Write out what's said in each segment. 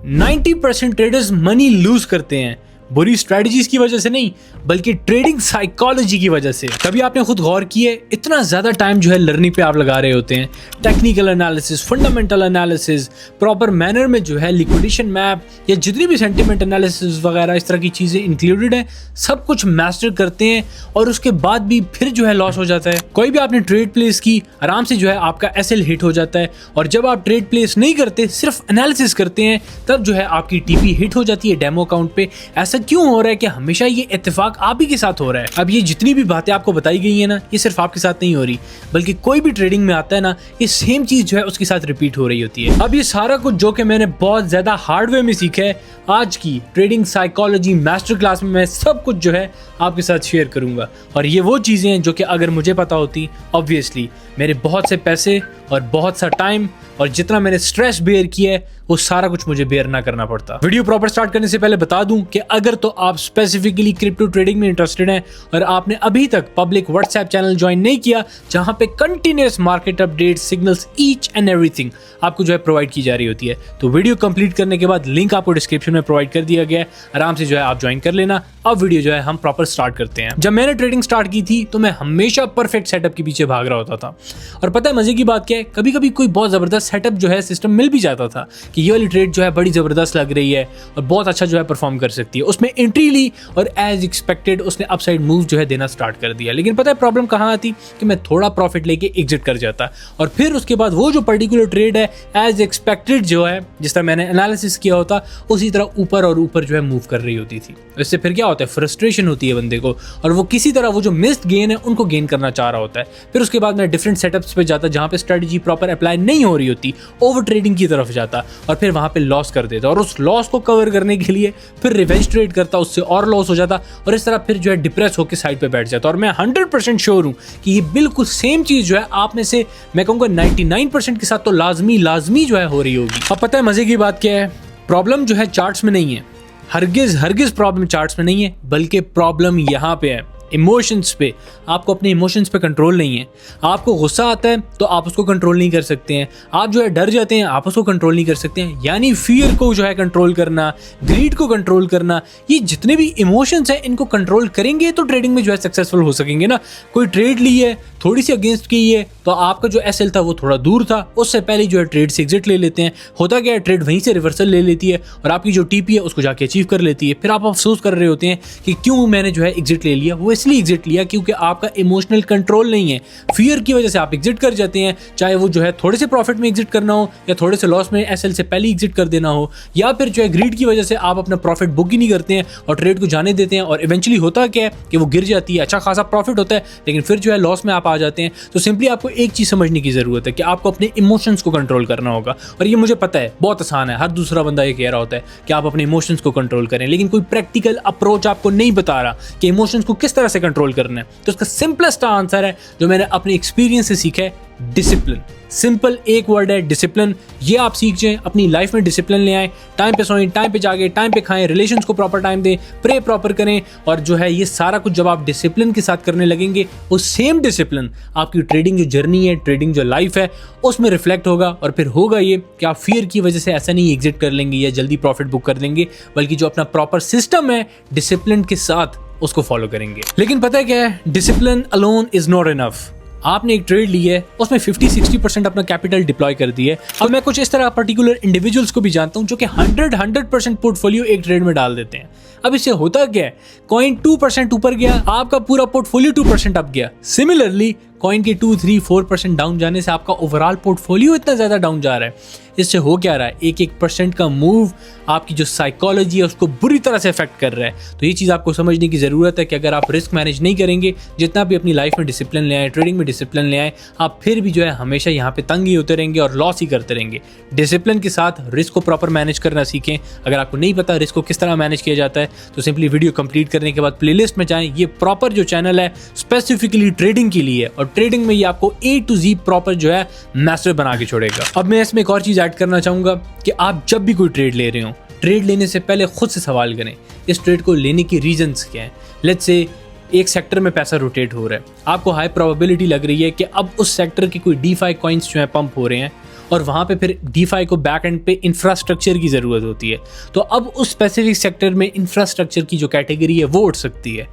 90% traders money loose करते हैं, बुरी स्ट्रेटजीज की वजह से नहीं बल्कि ट्रेडिंग साइकोलॉजी की वजह से। कभी आपने खुद गौर किया है, इतना ज्यादा टाइम जो है लर्निंग पे आप लगा रहे होते हैं, technical analysis, fundamental analysis, proper manner में जो है लिक्विडेशन मैप या जितनी भी सेंटिमेंट एनालिसिस वगैरह इस तरह की चीजें इंक्लूडेड है, सब कुछ मास्टर करते हैं और उसके बाद भी फिर जो है लॉस हो जाता है। कोई भी आपने ट्रेड प्लेस की, आराम से जो है आपका एसएल हिट हो जाता है, और जब आप ट्रेड प्लेस नहीं करते, सिर्फ एनालिसिस करते हैं, तब जो है आपकी टीपी हिट हो जाती है डेमो अकाउंट पे। ऐसा क्यों हो रहा है कि हमेशा ये इत्तेफाक आप ही के साथ हो रहा है? अब ये जितनी भी बातें आपको बताई गई है ना, ये सिर्फ आपके साथ नहीं हो रही, बल्कि कोई भी ट्रेडिंग में आता है ना, ये सेम चीज जो है उसके साथ रिपीट हो रही होती है। अब ये सारा कुछ जो कि मैंने बहुत ज्यादा हार्डवेयर में सीखा है, आज की ट्रेडिंग साइकोलॉजी मास्टर क्लास में मैं सब कुछ जो है आपके साथ शेयर करूंगा। और ये वो चीजें हैं जो कि अगर मुझे पता होती, ऑब्वियसली मेरे बहुत से पैसे और बहुत सा टाइम और जितना मैंने स्ट्रेस बेयर किया है, वो सारा कुछ मुझे बेयर ना करना पड़ता। वीडियो प्रॉपर स्टार्ट करने से पहले बता दूं कि अगर तो आप स्पेसिफिकली क्रिप्टो ट्रेडिंग में इंटरेस्टेड हैं और आपने अभी तक पब्लिक व्हाट्सएप चैनल ज्वाइन नहीं किया, जहां पे continuous market update, signals, each and everything आपको जो है प्रोवाइड की जा रही होती है, तो वीडियो कंप्लीट करने के बाद लिंक आपको डिस्क्रिप्शन में प्रोवाइड कर दिया गया है, आराम से जो है आप ज्वाइन कर लेना। अब वीडियो जो है हम प्रॉपर स्टार्ट करते हैं। जब मैंने ट्रेडिंग स्टार्ट की थी तो मैं हमेशा परफेक्ट सेटअप के पीछे भाग रहा होता था, और पता है मजे की बात क्या है, कभी कभी कोई बहुत जबरदस्त सेटअप जो है सिस्टम मिल भी जाता था कि ये वाली ट्रेड जो है बड़ी जबरदस्त लग रही है और बहुत अच्छा जो है परफॉर्म कर सकती है। उसमें एंट्री ली और एज एक्सपेक्टेड उसने अपसाइड मूव जो है देना स्टार्ट कर दिया। लेकिन पता है प्रॉब्लम कहाँ आती कि मैं थोड़ा प्रॉफिट लेके एग्जिट कर जाता, और फिर उसके बाद वो जो पर्टिकुलर ट्रेड है एज एक्सपेक्टेड जो है, जिस तरह मैंने एनालिसिस किया होता, उसी तरह ऊपर और ऊपर जो है मूव कर रही होती थी। इससे फिर क्या होता है, फ्रस्ट्रेशन होती है बंदे को, और वो किसी तरह वो जो मिस्ड गेन है उनको गेन करना चाह रहा होता है। फिर उसके बाद मैं डिफरेंट सेटअप्स पे जाता जहाँ पे स्ट्रेटजी प्रॉपर अप्लाई नहीं हो रही होती, ओवर ट्रेडिंग की तरफ जाता और फिर वहाँ पे लॉस कर देता, और उस लॉस को कवर करने के लिए फिर रिवेंज ट्रेड करता, उससे और लॉस हो जाता, और इस तरह फिर जो है डिप्रेस होकर साइड पे बैठ जाता। और मैं 100% श्योर हूँ कि ये बिल्कुल सेम चीज जो है आप में से, मैं कहूँगा 99% के साथ तो लाजमी जो है हो रही होगी। अब पता है मजे की बात क्या है, प्रॉब्लम जो है चार्ट्स में नहीं है, हरगिज प्रॉब्लम चार्ट्स में नहीं है, बल्कि प्रॉब्लम यहाँ पे है इमोशंस पे। आपको अपने इमोशंस पे कंट्रोल नहीं है। आपको गुस्सा आता है तो आप उसको कंट्रोल नहीं कर सकते हैं, आप जो है डर जाते हैं, आप उसको कंट्रोल नहीं कर सकते हैं। यानी फियर को जो है कंट्रोल करना, ग्रीड को कंट्रोल करना, ये जितने भी इमोशंस हैं इनको कंट्रोल करेंगे तो ट्रेडिंग में जो है सक्सेसफुल हो सकेंगे ना। कोई ट्रेड ली है, थोड़ी सी अगेंस्ट की है, तो आपका जो एसएल था वो थोड़ा दूर था, उससे पहले जो है ट्रेड से एग्जिट ले लेते हैं। होता क्या है, ट्रेड वहीं से रिवर्सल ले लेती है और आपकी जो टीपी है उसको जाके अचीव कर लेती है। फिर आप अफसोस कर रहे होते हैं कि क्यों मैंने जो है एग्जिट ले लिया। वो इसलिए एग्जिट लिया क्योंकि आपका इमोशनल कंट्रोल नहीं है। फियर की वजह से आप एग्जिट कर जाते हैं, चाहे वो जो है थोड़े से प्रॉफिट में एग्जिट करना हो या थोड़े से लॉस में एसएल से पहले एग्जिट कर देना हो, या फिर जो है ग्रीड की वजह से आप अपना प्रॉफिट बुक ही नहीं करते हैं और ट्रेड को जाने देते हैं, और इवेंचुअली होता क्या है कि वो गिर जाती है। अच्छा खासा प्रॉफिट होता है लेकिन फिर जो है लॉस में आप आ जाते हैं। तो सिंपली आपको एक चीज समझने की जरूरत है कि आपको अपने इमोशंस को कंट्रोल करना होगा। और ये मुझे पता है बहुत आसान है, हर दूसरा बंदा ये कह रहा होता है कि आप अपने इमोशंस को कंट्रोल करें, लेकिन कोई प्रैक्टिकल अप्रोच आपको नहीं बता रहा कि इमोशंस को किस तरह से कंट्रोल करना है। तो इसका सिंपलेस्ट आंसर है जो मैंने अपने एक्सपीरियंस से सीखा है, डिसिप्लिन। सिंपल एक वर्ड है, डिसिप्लिन। ये आप सीख जाएं, अपनी लाइफ में डिसिप्लिन ले आएं, टाइम पे सोएं, टाइम पे जागे, टाइम पे खाएं, रिलेशंस को प्रॉपर टाइम दें, प्रे प्रॉपर करें, और जो है ये सारा कुछ जब आप डिसिप्लिन के साथ करने लगेंगे, वो सेम डिसिप्लिन आपकी ट्रेडिंग जो जर्नी है, ट्रेडिंग जो लाइफ है, उसमें रिफ्लेक्ट होगा। और फिर होगा ये कि आप फियर की वजह से ऐसा नहीं एग्जिट कर लेंगे या जल्दी प्रॉफिट बुक कर देंगे, बल्कि जो अपना प्रॉपर सिस्टम है डिसिप्लिन के साथ उसको फॉलो करेंगे। लेकिन पता है क्या है, discipline alone is not enough. आपने एक ट्रेड ली है, उसमें 50-60% अपना कैपिटल डिप्लॉय कर दिया है। अब मैं कुछ इस तरह पर्टिकुलर इंडिविजुअल्स को भी जानता हूं जो कि 100% पोर्टफोलियो एक ट्रेड में डाल देते हैं। अब इससे होता क्या है, कॉइन 2% ऊपर गया, आपका पूरा पोर्टफोलियो 2% अप गया। सिमिलरली कॉइन के 2-3-4% डाउन जाने से आपका ओवरऑल पोर्टफोलियो इतना ज्यादा डाउन जा रहा है। इससे हो क्या रहा है, 1% का मूव आपकी जो साइकोलॉजी है उसको बुरी तरह से अफेक्ट कर रहा है। तो ये चीज़ आपको समझने की ज़रूरत है कि अगर आप रिस्क मैनेज नहीं करेंगे, जितना भी अपनी लाइफ में डिसिप्लिन ले आए, ट्रेडिंग में डिसिप्लिन ले आए, आप फिर भी जो है हमेशा यहाँ पे तंग ही होते रहेंगे और लॉस ही करते रहेंगे। डिसिप्लिन के साथ रिस्क को प्रॉपर मैनेज करना सीखें। अगर आपको नहीं पता रिस्क को किस तरह मैनेज किया जाता है, तो सिंपली वीडियो कंप्लीट करने के बाद प्लेलिस्ट में जाएं। ये प्रॉपर जो चैनल है स्पेसिफिकली ट्रेडिंग के लिए, और ट्रेडिंग में ये आपको A to Z प्रॉपर जो है मास्टर बना के छोड़ेगा। अब मैं इसमें एक और चीज़ ऐड करना चाहूँगा कि आप जब भी कोई ट्रेड ले रहे हो, ट्रेड लेने से पहले खुद से सवाल करें, इस ट्रेड को लेने की रीजंस क्या हैं। लेट्स से एक सेक्टर में पैसा रोटेट हो रहा है, आपको हाई प्रोबेबिलिटी लग रही है कि अब उस सेक्टर के कोई DeFi कॉइन्स जो है पंप हो रहे हैं, और वहाँ पे फिर DeFi को बैक एंड पे इंफ्रास्ट्रक्चर की ज़रूरत होती है। तो अब उस स्पेसिफिक सेक्टर में इंफ्रास्ट्रक्चर की जो कैटेगरी है वो उठ सकती है।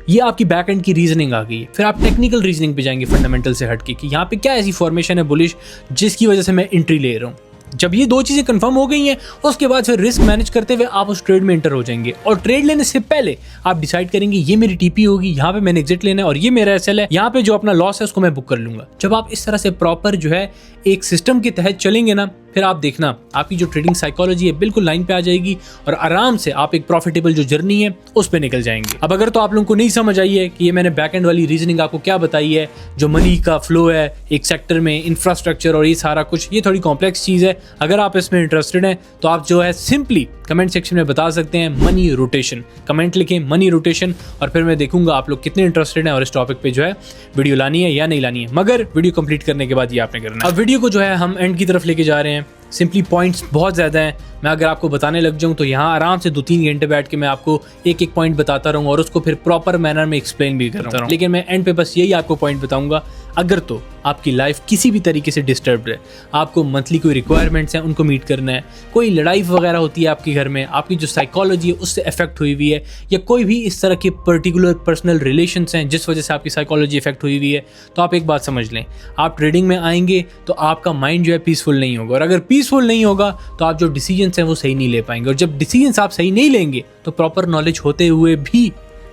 ये आपकी बैक एंड की रीजनिंग आ गई है। फिर आप टेक्निकल रीजनिंग पे जाएंगे फंडामेंटल से हटके कि यहाँ पे क्या ऐसी फॉर्मेशन है बुलिश जिसकी वजह से मैं एंट्री ले रहा हूँ। जब ये दो चीज़ें कंफर्म हो गई हैं उसके बाद फिर रिस्क मैनेज करते हुए आप उस ट्रेड में एंटर हो जाएंगे। और ट्रेड लेने से पहले आप डिसाइड करेंगे ये मेरी टीपी होगी, यहाँ पे मैंने एग्जिट लेना है, और ये मेरा एसएल है, यहाँ पे जो अपना लॉस है उसको मैं बुक कर लूंगा। जब आप इस तरह से प्रॉपर जो है एक सिस्टम के तहत चलेंगे ना, फिर आप देखना आपकी जो ट्रेडिंग साइकोलॉजी है बिल्कुल लाइन पे आ जाएगी और आराम से आप एक प्रॉफिटेबल जो जर्नी है उस पे निकल जाएंगे। अब अगर तो आप लोगों को नहीं समझ आई है कि ये मैंने बैक एंड वाली रीजनिंग आपको क्या बताई है, जो मनी का फ्लो है एक सेक्टर में, इंफ्रास्ट्रक्चर और ये सारा कुछ, ये थोड़ी कॉम्प्लेक्स चीज़ है। अगर आप इसमें इंटरेस्टेड हैं तो आप जो है सिंपली कमेंट सेक्शन में बता सकते हैं मनी रोटेशन, कमेंट लिखें मनी रोटेशन, और फिर मैं देखूंगा आप लोग कितने इंटरेस्टेड हैं और इस टॉपिक पे जो है वीडियो लानी है या नहीं लानी है। मगर वीडियो कंप्लीट करने के बाद ये आपने करना है। अब वीडियो को जो है हम एंड की तरफ लेके जा रहे हैं। सिंपली पॉइंट्स बहुत ज़्यादा हैं, मैं अगर आपको बताने लग जाऊं तो यहाँ आराम से 2-3 घंटे बैठ के मैं आपको एक एक पॉइंट बताता रहूँगा और उसको फिर प्रॉपर मैनर में एक्सप्लेन भी करता रहूँ। लेकिन मैं एंड पे बस यही आपको पॉइंट बताऊंगा, अगर तो आपकी लाइफ किसी भी तरीके से डिस्टर्ब्ड है, आपको मंथली कोई रिक्वायरमेंट्स हैं उनको मीट करना है, कोई लड़ाई वगैरह होती है आपके घर में, आपकी जो साइकोलॉजी है उससे अफेक्ट हुई हुई है, या कोई भी इस तरह के पर्टिकुलर पर्सनल रिलेशंस हैं जिस वजह से आपकी साइकोलॉजी इफेक्ट हुई हुई है, तो आप एक बात समझ लें, आप ट्रेडिंग में आएंगे तो आपका माइंड जो है पीसफुल नहीं होगा। और अगर पीसफुल नहीं होगा तो आप जो डिसीजंस हैं वो सही नहीं ले पाएंगे, और जब डिसीजंस आप सही नहीं लेंगे तो प्रॉपर नॉलेज होते हुए भी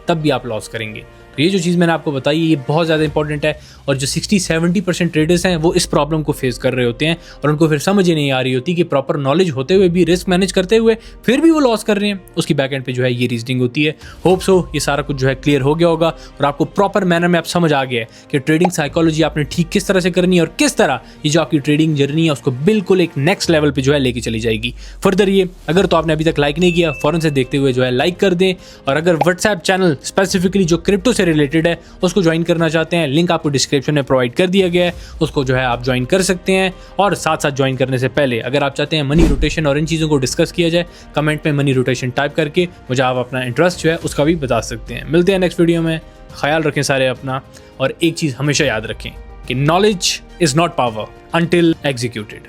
तब भी आप लॉस करेंगे। तो ये जो चीज़ मैंने आपको बताई है ये बहुत ज़्यादा इंपॉर्टेंट है, और जो 60-70% ट्रेडर्स हैं वो इस प्रॉब्लम को फेस कर रहे होते हैं और उनको फिर समझ ही नहीं आ रही होती कि प्रॉपर नॉलेज होते हुए भी, रिस्क मैनेज करते हुए फिर भी वो लॉस कर रहे हैं। उसकी बैक एंड पे जो है ये रीजनिंग होती है। होप सो ये सारा कुछ जो है क्लियर हो गया होगा और आपको प्रॉपर मैनर में आप समझ आ गया है कि ट्रेडिंग साइकोलॉजी आपने ठीक किस तरह से करनी है और किस तरह ये जो आपकी ट्रेडिंग जर्नी है उसको बिल्कुल एक नेक्स्ट लेवल पर जो है लेके चली जाएगी। फर्दर ये अगर तो आपने अभी तक लाइक नहीं किया फौरन से देखते हुए जो है लाइक कर दें, और अगर व्हाट्सएप चैनल स्पेसिफिकली जो क्रिप्टो से रिलेटेड है उसको ज्वाइन करना चाहते हैं, लिंक आपको डिस्क्रिप्शन में प्रोवाइड कर दिया गया है, उसको जो है आप ज्वाइन कर सकते हैं। और साथ साथ ज्वाइन करने से पहले अगर आप चाहते हैं मनी रोटेशन और इन चीज़ों को डिस्कस किया जाए, कमेंट में मनी रोटेशन टाइप करके मुझे आप अपना इंटरेस्ट जो है उसका भी बता सकते हैं। मिलते हैं नेक्स्ट वीडियो में, ख्याल रखें सारे अपना, और एक चीज़ हमेशा याद रखें कि knowledge is not power until executed.